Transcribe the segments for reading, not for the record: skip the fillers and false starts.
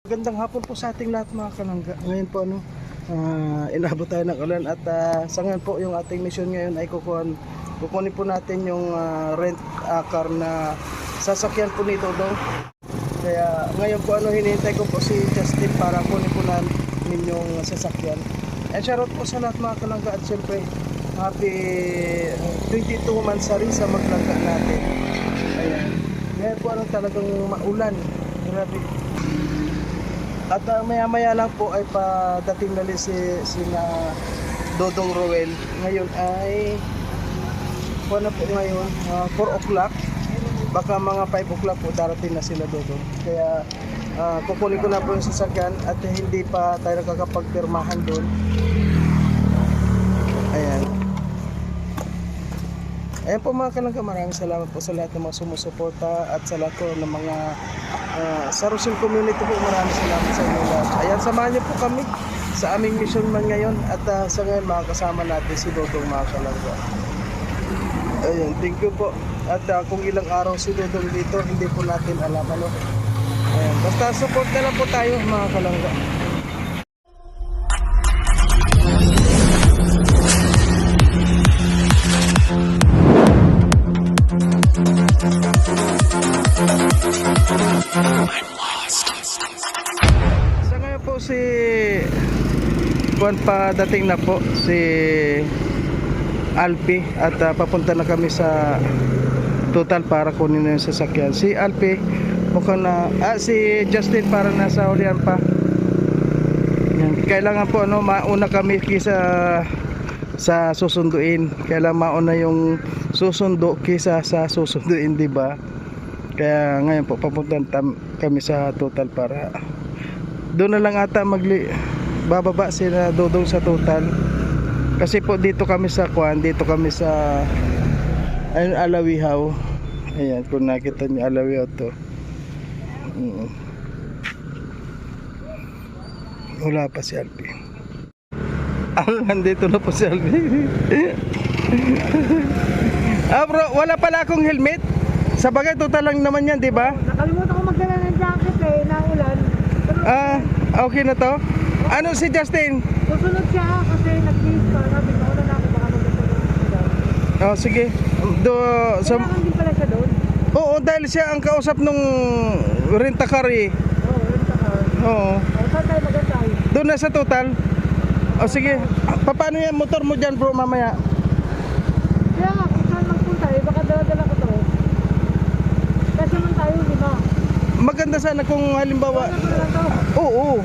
Gandang hapon po sa ating lahat mga kalangga. Ngayon po inabot tayo ng ulan at sa ngayon po yung ating mission ngayon ay kukunin po natin yung rent car na sasakyan po nito daw. Kaya ngayon po hinihintay ko po si Justin para kunin po namin yung sasakyan. And shoutout po sa lahat mga kalangga at syempre happy 22 months sa maglangga natin. Ayan. Ngayon po talagang maulan. Grabe. At maya-maya lang po ay padating na sina Dodong Roel. Ngayon ay na po ngayon 4 o'clock. Baka mga 5 o'clock po darating na sila Dodong. Kaya kukunin ko na po yung sasakyan at hindi pa tayo nakakapagpirmahan doon. Ayan. Ayan po mga kalangga, maraming salamat po sa lahat ng mga sumusuporta at sa lahat po ng mga sa Rosil community po, maraming salamat sa inyo lahat. Ayan, samahan niyo po kami sa aming mission man ngayon at sa ngayon makakasama natin si Dodong mga kalangga. Ayan, thank you po. At kung ilang araw si Dodong dito, hindi po natin alam ano. Ayan, basta support na lang po tayo mga kalangga. Sa ngayon po si Juan padating na po si Alpi at papunta na kami sa Total para kunin na yung sasakyan. Si Alpi mukhang si Justin para nasa hulihan pa. Yan. Kailangan po mauna kami kisa sa susunduin. Kailangan mauna yung susundo kisa sa susunduin, di ba? Kaya ngayon po papunta kami sa Total para doon na lang ata bababa sila Dodong sa Total. Kasi po dito kami sa dito kami sa Alawihaw. Ayan, kung nakita niyo Alawihaw to. Wala pa si Alpi. Nandito na po si Alpi. Bro, wala pala akong helmet. Sa bagay, Total lang naman yan, di ba? Nakalimutan ko magdala ng jacket naulan. Okay na to? Ano si Justin? Susunod siya kasi nag-kiss pa. Sabi ko, wala na ako baka magdala. Oh, sige. Kailangan din pala siya doon? Oo, dahil siya ang kausap nung rent-a-car eh. Oo, rent-a-car. Oo. Saan tayo magantay? Doon na sa Total? O sige. Paano yan motor mo dyan bro mamaya? Kaya nga, kung saan magpunta baka dala-dala ko to. Kasi man tayo, di ba? Maganda sana kung halimbawa. Oo.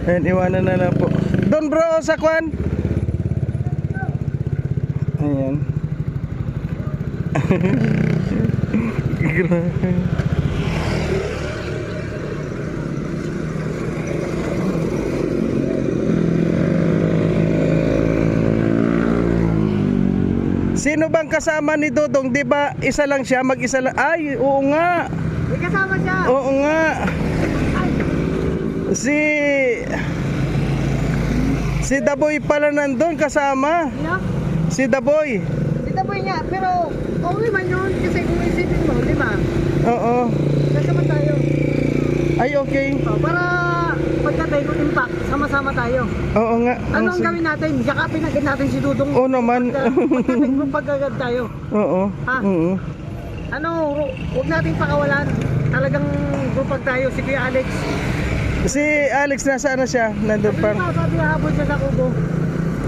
Ayan, iwanan na lang po. Doon bro, sa kwan. Ayan. Sino bang kasama ni Dodong? Di ba isa lang siya, mag-isa lang? Ay, oo nga. May kasama siya. Oo nga. Si Daboy pala nandun kasama. Yeah? Si Daboy. Si Daboy nga, pero okay man yun kasi kung isipin mo, di ba? Oo. Kasama tayo. Ay, okay. Para pagkatay ng impact, sama-sama tayo. Oo nga. Ano ang gawin natin? Yakapin agad natin si Dudong. Oo naman. Pagkatay ng pag-agad tayo. Oo. Ha? Oo. Huwag natin pakawalan. Talagang grupag tayo. Si Kuya Alex. Si Alex nasaan na siya? Nandun pa. Sabi habol siya sa kubo.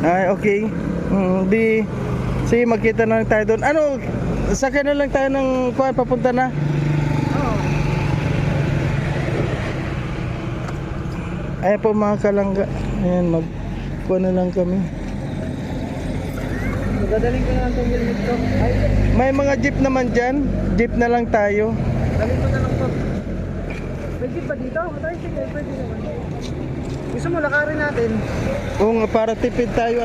Ay, okay. Sige, magkita na lang tayo doon. Sakyan na lang tayo ng papunta na. Oo. Ayan po mga kalangga. Ayan, magkuha na lang kami. Magdadaling ko na lang itong helmet ko. May mga jeep naman dyan. Jeep na lang tayo. Daling ko na lang to. May jeep ba dito? Sige, pwede naman. Gusto mo, lakarin natin. Oo nga, para tipid tayo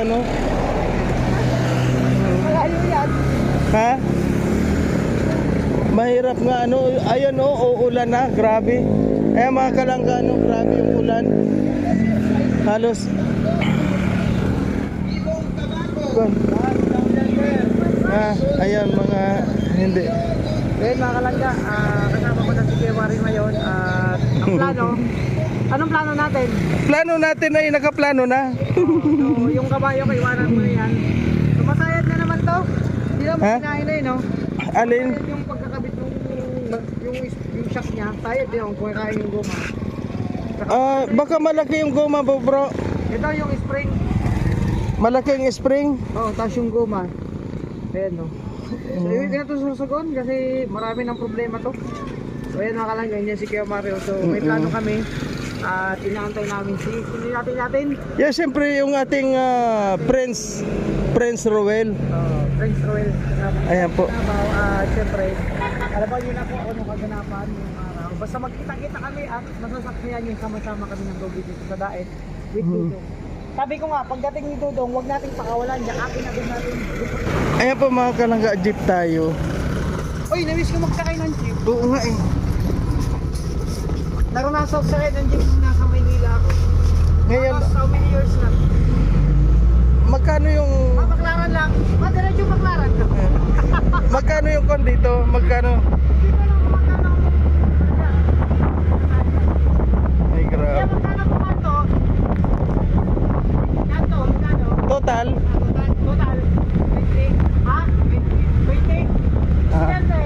Malayo yan. Ha? Mahirap nga ayan uulan na, grabe. Mga kalangga grabe yung ulan. Halos ayan mga Hindi. Ngayon mga kalangga, kasama ko na si Kuya Mario ngayon at ang plano, anong plano natin? Plano natin ay nakaplano na. So, yung kabayo ko, iwanan mo na yan. So, masayad na naman to. Hindi naman Ha? kinain na yun, no? Alin? Sayad yung pagkakabit yung shock niya. Sayad din yung kumakain yung goma. Baka malaki yung goma po, bro. Ito yung spring. Malaki yung spring. Oo, tapos yung goma. Ayan, no? So, yun na ito susugon kasi marami ng problema to. So, ayan mga kalangga, yun yan si Kuya Mario. So, may plano kami. At inaantay namin sino natin. Yeah, siyempre yung ating Prince Roel. Prince Roel. Ayan po. Siyempre, alam ba yun ako nung kaganapan yung araw. Basta magkita-kita kami at masasakyan yung sama-sama kami ng Gobi dito sa Daet with Dudong. Sabi ko nga, pagdating ni Dudong, huwag nating pakawalan. Diyan akin na din natin. Ayan po mga kalangga, jeep tayo. Uy, na-wish ko magsakay ng jeep. Oo nga eh. Naranasan ko sakay ng jeep nasa Maynila ako. Ngayon, Tapos how many years na? magkano yung Baklaran lang. Diretso baklaran ka. magkano yung kon dito? Magkano? Hindi ko lang magkano. Ay, Kaya grabe. magkano po kanto? Kanto, magkano? Total? Total. 20. Ha? 20? Ah. Siyempre.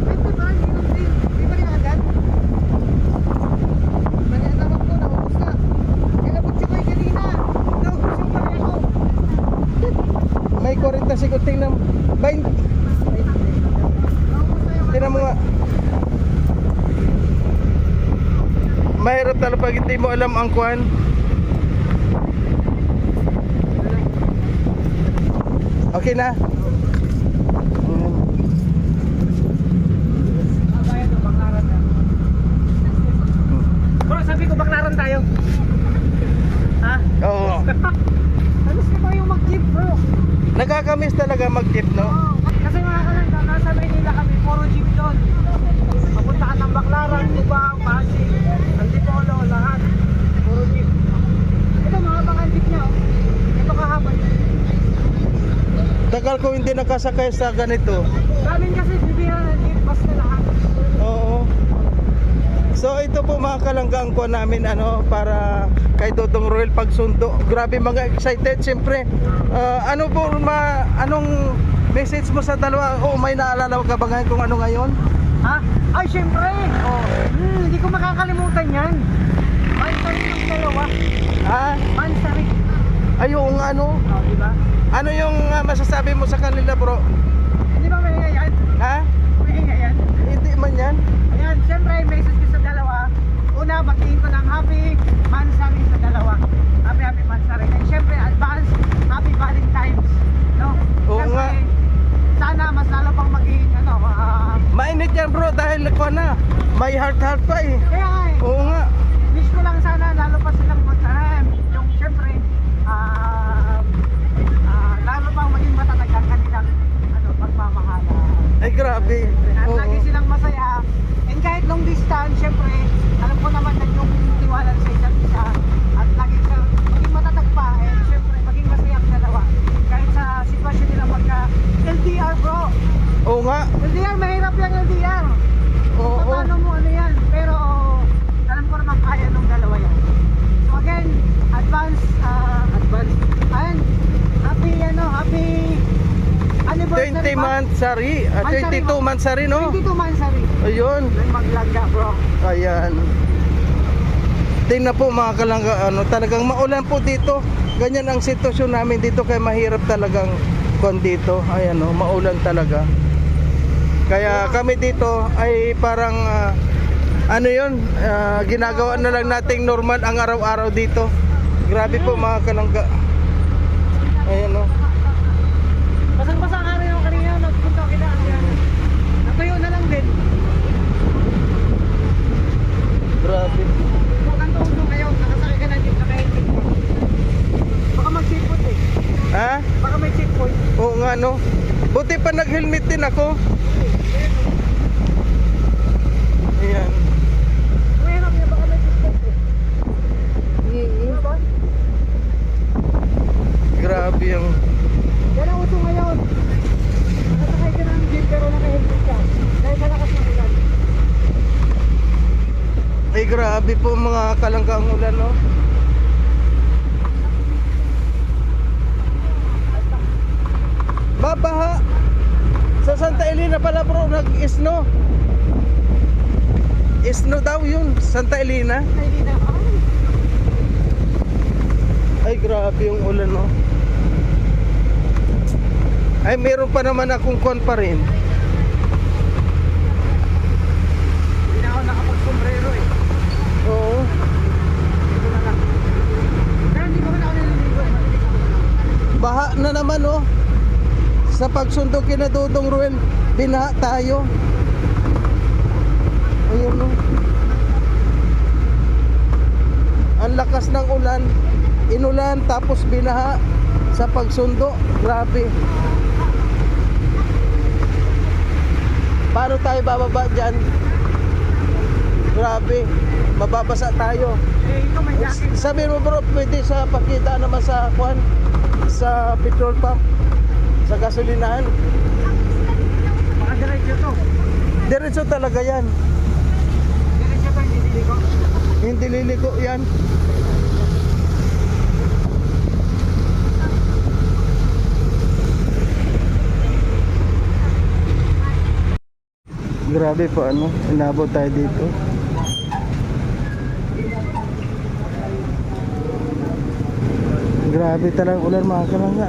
20 ba? Hindi ba rin agad? Maliit naman po, naubos na. Kinabot si Koy kanina. Naubos yung pareho. May 40 seconds. Tingnan. 20. Naubos na yung Tingnan mo nga. Mahirap talaga pag hindi mo alam ang kwan. Okay na? bayan ng baklaran na. Bro, sabi ko baklaran tayo. Ha? Oo. Alas na tayo mag-jeep bro. Nakakamiss talaga mag-jeep, no? Oo. Kasi mga kalangga, nasa Maynila kami, puro jeep doon. Papunta ka ng Baklaran, Cubao, Pasig, Antipolo, lahat. Puro jeep. Ito mga bangal jeep niya oh. Ito kahaba. Tagal ko hindi nakasakay sa ganito. Galing kasi bibira ng jeep, basta lahat. Oo. So ito po mga kalanggang ko namin para kay Dodong Roel pagsundo. Grabe mga excited siyempre. Ano po anong message mo sa dalawa? May naalala ka ba ngayon kung ano ngayon? Ha? Ay, syempre! Oh. Hindi ko makakalimutan yan. Mansari ng dalawa. Ha? Mansari. Ayun ano? Oh, di ba? Ano yung masasabi mo sa kanila, bro? Hindi ba may yan? Ha? May yan? Hindi man yan. Ayan, syempre, message ko sa dalawa. Una, batiin ko ng happy Mansari sa dalawa. Happy Mansari. And syempre, advance, happy Valentine's. No? Oo Syempre, nga. sana mas lalo pang maging, Mainit yan, bro, dahil may heart pa eh. kaya nga eh. Oo nga. Wish ko lang sana lalo pa silang yung syempre lalo pang maging matatag ang kanilang pagmamahalan. Ay, grabe. At Oo. lagi silang masaya. And kahit long distance, syempre, alam ko naman na yung tiwala sa isa't isa. At lagi silang maging matatag pa. And syempre, maging masaya ang dalawa. Kahit sa sitwasyon nila magka LDR bro. Oo nga. LDR, mahirap yung LDR. Oo. Paano mo ano yan? Pero alam ko naman kaya nung dalawa yan. So again, advance. Ayun, happy anniversary 20 months sari. 22 months sari, no? 22 months sari. Ayun. Maglangga bro. Ayan. Tingnan po mga kalangga, talagang maulan po dito. Ganyan ang sitwasyon namin dito kaya mahirap talagang dito. Ayan maulan talaga. Kaya kami dito ay parang ginagawa na lang nating normal ang araw-araw dito. Grabe po mga kalangga. Ayan Basang-basa nga rin ako kanina, nagpunta kita. Natuyo na lang din. Grabe. Kung kanto ulo kayo, nakasakay ka na jeep, naka-helmet. Baka mag-checkpoint eh. Ha? Baka may checkpoint. Oo nga no. Buti pa nag-helmet din ako. Ayan. Mahirap niya, baka may checkpoint eh. Diba ba? Grabe yung Yan ang uso ngayon. Nakasakay ka ng jeep pero naka-helmet ka. Dahil sa lakas ng ulan. Ay grabe po mga kalanggang ulan, no? Babaha! Sa Santa Elena pala bro, nag-snow. Snow daw yun, Santa Elena. Ay, di na. Ay grabe yung ulan, no? Ay meron pa naman akong kon pa rin. Hindi na ako nakapag-sombrero eh. Oo. Dito na lang. Pero hindi ko na ako naliligo. Baha na naman, no? Sa pagsundo kina Dudong Ruel, binaha tayo. Ayun, no? Ang lakas ng ulan. Inulan tapos binaha sa pagsundo. Grabe. Paano tayo bababa dyan? Grabe. Mababasa tayo. Eh, ito may jacket. Sabi mo bro, pwede sa pakita naman sa kwan, sa petrol pump, sa gasolinahan. Baka diretso to. Diretso talaga yan. Diretso to, hindi diligo. Hindi liliko yan. Grabe po ano, inabot tayo dito. Grabe talagang ulan mga kalangga.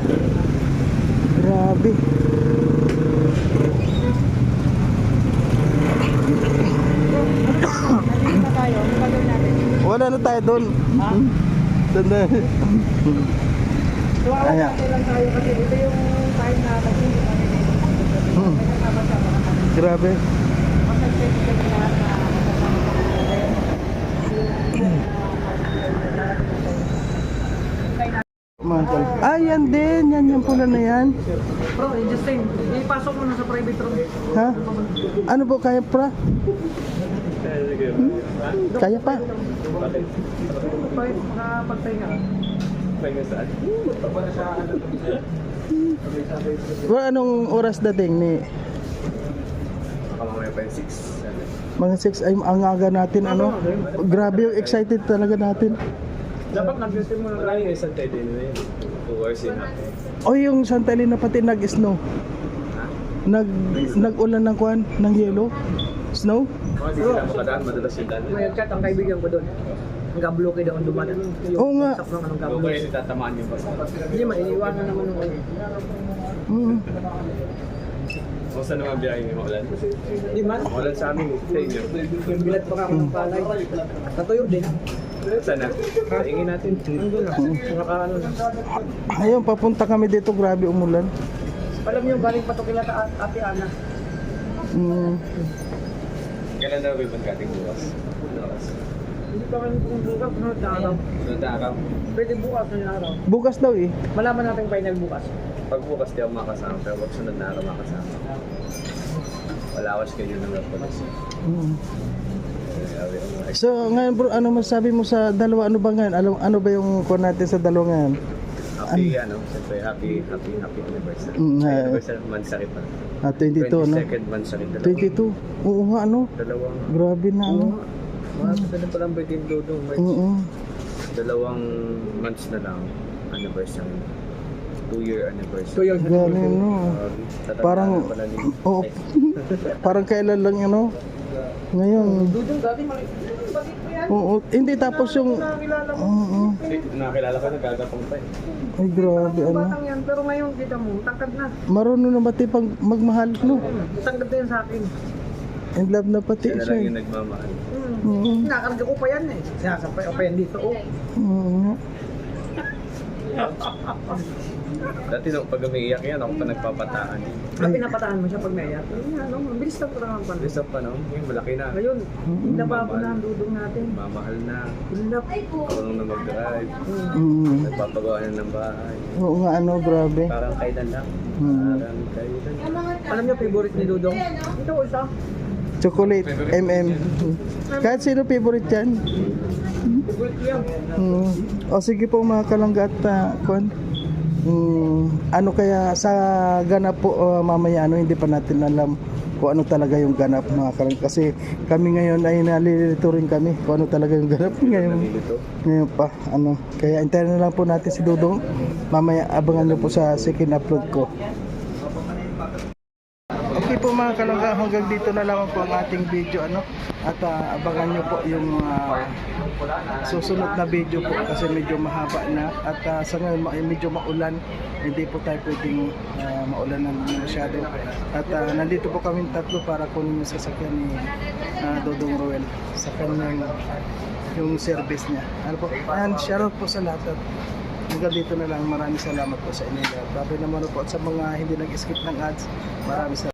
Grabe. Nandito na tayo. Ano gagawin natin? Wala na tayo doon. Ha? Doon na. So, Ayan. lang tayo kasi ito yung time na naging kami. Hmm. Grabe. Mahal. Ah, yan din. Yan yung pula na yan. Bro, Justin, ipasok mo na sa private room. Ha? Ano po kaya pra? Kaya pa? Makapagpahinga. Well, anong oras dating ni? Mamaya pa yung 6. Mga 6 ay ang aga natin ano. Grabe yung excited talaga natin. Dapat nag-Justin mo na Wala yung isang tayo din na yun. 2 hours yun natin. O yung Santa Elena pati nag-snow. Nag-ulan ng kwan, ng yelo. Snow? Mga di sila makadaan, madalas yung daan. may chat ang kaibigan ko doon. Hanggang bloke daw ang dumanan. Oo nga. Saksak ng anong Kung gablo. kaya tatamaan yung basta. Hindi man, iniiwanan naman ng ano. Mm. Kung saan naman biyahe yung ulan? Hindi man, Ulan sa amin, sa inyo. bilat pa ako ng palay. Natuyo din. Saan na? Paingin natin. Nandun na. Nakaano na. Ayun, papunta kami dito, grabe umulan. Alam niyo, galing pa to kila Ate Ana. Mm. Kailan na ribbon cutting bukas? Bukas. Hindi pa kami kung bukas, sunod na araw. Sunod na araw. Pwede bukas na yung araw. Bukas daw eh. Malaman natin final bukas. Pag bukas di ako makasama, pero pag sunod na araw makasama. Wala ako schedule ng Rapolis. Mm. So ngayon bro, ano masabi mo sa dalawa? Ano ba ngayon? Ano ba yung kwan natin sa dalawa ngayon? Happy, siyempre, happy anniversary. Anniversary Mansari pa. 22 no? 22nd Mansari. 22. Oo nga ano. Dalawang, Grabe na ano. mga kasal pa lang birthday ng Dodong. Oo. 2 months na lang anniversary. 2-year anniversary. 2 years Galing no. Tatanda Parang na pala ni oo. Parang kailan lang ano. Ngayon. Dudong dati bakit pa yan? Oo, hindi tapos yung Nakakilala mo. oo. Nakakilala ko, nagagapang pa eh. Ay grabe ano. Batang yan, pero ngayon kita mo, tangkad na. Marunong na pati pag magmahal no. Tangkad na yan sa akin. In love na pati Siya na siya. lang eh. yung nagmamahal. Oo. Nakarga ko pa yan eh. Sinasampay ko pa yan dito. Oh. Oo. Dati nung pag umiiyak yan, ako pa nagpapataan. Pinapataan mo siya pag naiyak. Ano, mabilis lang parang ang panis. Bisa pa no? Yung malaki na. Ngayon, nababo na ang dudong natin. Mamahal na. Ilap. Marunong na mag-drive. Mm. Nagpapagawa na ng bahay. Oo nga ano, grabe. Parang kailan lang. Hmm. Parang kailan. Alam niyo favorite ni Dudong? Ito isa. Chocolate, MM. Kahit sino favorite yan. Favorite ko yan. O sige po mga kalangga at kwan. ano kaya sa ganap po mamaya hindi pa natin alam kung ano talaga yung ganap mga kalangga, kasi kami ngayon ay nalilito rin kami kung ano talaga yung ganap Nalilito. ngayon pa kaya hintayin na lang po natin si Dudong, mamaya abangan nyo po sa second upload ko. Okay po mga kalangga, hanggang dito na lang po ang ating video at abangan nyo po yung susunod na video po kasi medyo mahaba na at sa ngayon medyo maulan, hindi po tayo pwedeng maulan na masyado at nandito po kami tatlo para kunin yung sasakyan ni Dodong Roel sa kanyang yung service niya and shoutout po sa lahat at hanggang dito na lang, maraming salamat po sa inyo. Bago naman po at sa mga hindi nag-skip ng ads, maraming salamat.